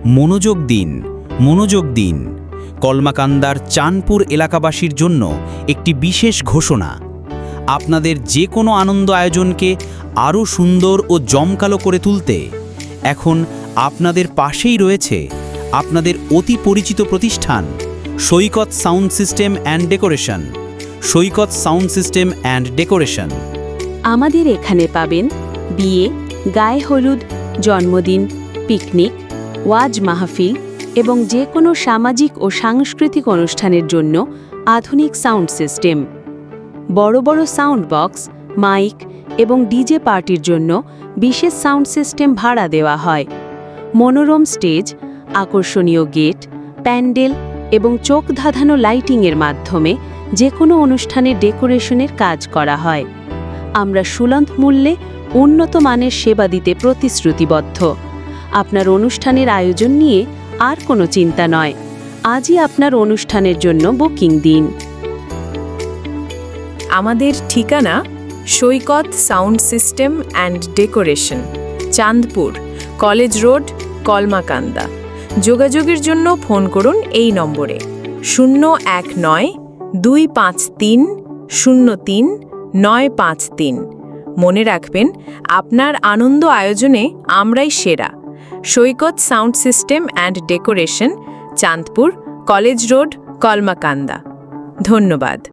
মনোযোগ দিন, মনোযোগ দিন। কলমাকান্দার চাঁদপুর এলাকাবাসীর জন্য একটি বিশেষ ঘোষণা। আপনাদের যে কোনো আনন্দ আয়োজনকে আরও সুন্দর ও জমকালো করে তুলতে এখন আপনাদের পাশেই রয়েছে আপনাদের অতি পরিচিত প্রতিষ্ঠান Saikat sound system and decoration. Saikat sound system and decoration. আমাদের এখানে পাবেন বিয়ে, গায়ে হলুদ, জন্মদিন, পিকনিক, ওয়াজ মাহফিল এবং যে কোনো সামাজিক ও সাংস্কৃতিক অনুষ্ঠানের জন্য আধুনিক সাউন্ড সিস্টেম। বড় বড় সাউন্ড বক্স, মাইক এবং ডিজে পার্টির জন্য বিশেষ সাউন্ড সিস্টেম ভাড়া দেওয়া হয়। মনোরম স্টেজ, আকর্ষণীয় গেট, প্যান্ডেল এবং চোখ ধাঁধানো লাইটিংয়ের মাধ্যমে যে কোনো অনুষ্ঠানের ডেকোরেশনের কাজ করা হয়। আমরা সুলভ মূল্যে উন্নত মানের সেবা দিতে প্রতিশ্রুতিবদ্ধ। আপনার অনুষ্ঠানের আয়োজন নিয়ে আর কোনো চিন্তা নয়। আজই আপনার অনুষ্ঠানের জন্য বুকিং দিন। আমাদের ঠিকানা Saikat sound system and decoration, Chandpur, college road, Kalmakanda. যোগাযোগের জন্য ফোন করুন এই নম্বরে 019-253-03-953। মনে রাখবেন, আপনার আনন্দ আয়োজনে আমরাই সেরা। Saikat sound system and decoration, Chandpur, college road, Kalmakanda. ধন্যবাদ।